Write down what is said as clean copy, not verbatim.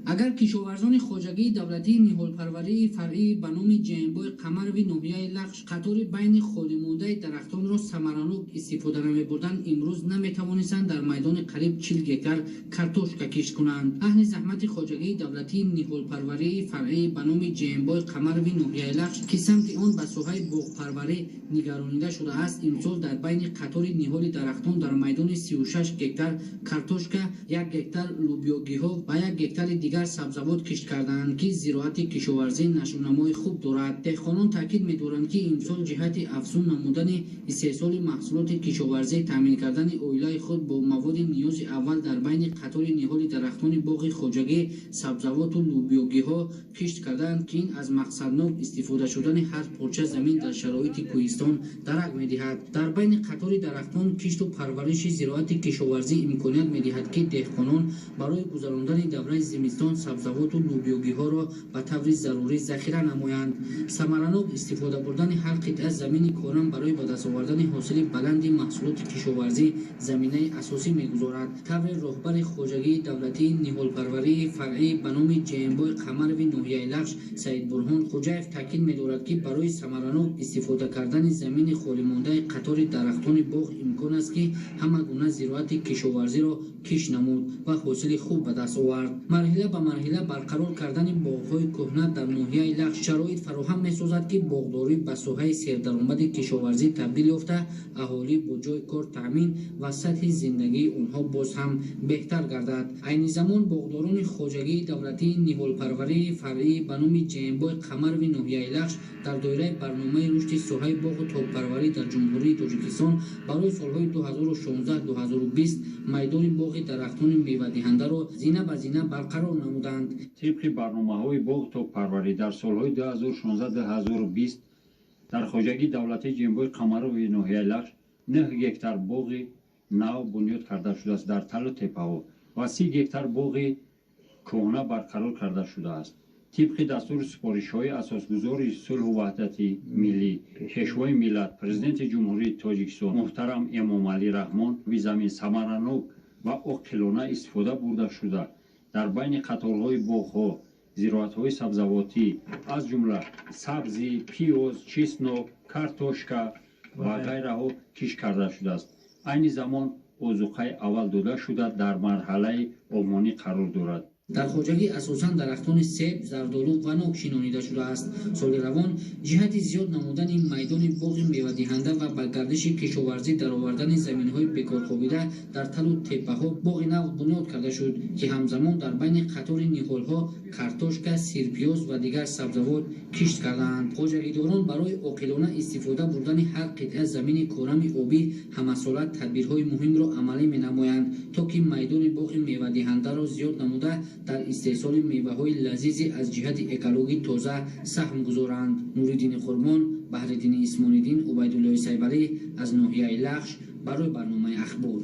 اگر کشاورزان خواجگی دولتی نهالپروری فرعی به نام جنبای قمروی ناحیه لخش قطار بین خالی مانده درختان را ثمرانک استفاده نمی‌بردند، امروز نمی‌توانستند در میدان قریب 40 گکتار کارتوشکا کشت کنند. اهل زحمت خواجگی دولتی نهالپروری فرعی به نام جنبای قمروی ناحیه لخش که سمت آن به ساحه باغپروری نگرانیده شده است، امسال در بین قطار نهال درختان در میدان 36 گکتار کارتوشکا، 1 گکتار لوبیاگی‌ها و 1 گکتار دیگر سبزوات کشت کردند که زراعت کشاورزی نشونمای خوب دارد. دهقانان تاکید می‌دارند که امسال جهت افزون نمودن استحصال محصولات کشاورزی تامین کردن اویلای خود با مواد نیاز اول در بین قطار نهال درختان باغ خواجگی سبزوات و لوبیاگی‌ها کشت کردند که این از مقصدناک استفاده شدن هر پارچه زمین در شرایط کوهستان درک می‌دهد. در بین قطار درختان کشت و پرورش زراعت کشاورزی امکانیت می‌دهد که دهقانان برای گذراندن دوره زمستان سبزوات و لوبیاگی‌ها را به طور ضروری ذخیره نمایند. ثمرانک استفاده بردن هر قطعه زمین کارم برای به دست آوردن حاصل بلند محصولات کشاورزی زمینه اساسی می‌گذارد. طور رهبر خواجگی دولتی نهالپروری فرعی به نام جنبای قمروی ناحیه لخش سید برهان خوجایف تاکید می‌دارد که برای ثمرانک استفاده کردن زمین خالی مانده قطار درختان باغ امکان است که همه گونه زراعت کشاورزی را کش نمود و حاصل خوب به دست آورد. مرحله به مرحله برقرار کردن باغ‌های کهنه در ناحیه لخش شرایط فراهم می‌سازد که باغداری به ساحه سیردرآمد کشاورزی تبدیل یافته، اهالی با جای کار تامین و سطح زندگی آنها باز هم بهتر گردد. عین زمان باغداران خواجگی دولتی نهالپروری فرعی به نام جنبای قمروی ناحیه لخش در دایره برنامه رشد ساحه باغ و تاک‌پروری در جمهوری تاجیکستان برای سال‌های 2016-2020 میدان باغ درختان میوه‌دهنده را زینه به زینه برقرار نمودند. طبق برنامه‌های باغ تاک‌پروری در سال‌های 2016-2020 در خواجگی دولتی جنبای قمروی ناحیه لخش 9 گکتار باغ نو بنیاد کرده شده است در تل و تپه‌ها و 30 گکتار باغ کهنه برقرار کرده شده است. طبق دستور سپارش‌های اساسگزار صلح و وحدت ملی پیشوای ملت پرزیدنت جمهوری تاجیکستان محترم امامعلی رحمان وی زمین ثمرانک و عاقلانه استفاده برده شده در بین قطارهای باغ‌ها زراعت‌های سبزواتی از جمله سبزی، پیاز، چسناک، کارتوشکا و غیره کشت کرده شده است. عین زمان اوزوقه اول داده شده در مرحله آمانی قرار دارد. در خواجگی اساساً درختان سیب، زردآلو و نوک شناخته شده است. سال روان جهت زیاد نمودن میدان باغ میوه‌دهنده و به گردش کشاورزی در آوردن زمین‌های بیکار خوابیده در تل و تپه‌ها باغ نو بنیاد کرده شد که همزمان در بین قطار نهال‌ها کارتوشکا، سیرپیاز و دیگر سبزوات کشت کردند. خواجگیداران برای عاقلانه استفاده بردن هر قطعه زمین کارم آبی همسالت تدبیرهای مهم را عملی می‌نمایند تا که میدان باغ میوه‌دهنده را زیاد نموده در استحصال میوه‌های لذیذ از جهت اکولوژی تازه سهم گذارند. نوریدین قربان، بهرالدین اسماعیل‌دین، عبیدالله سیبری از ناحیه لخش برای برنامه اخبار.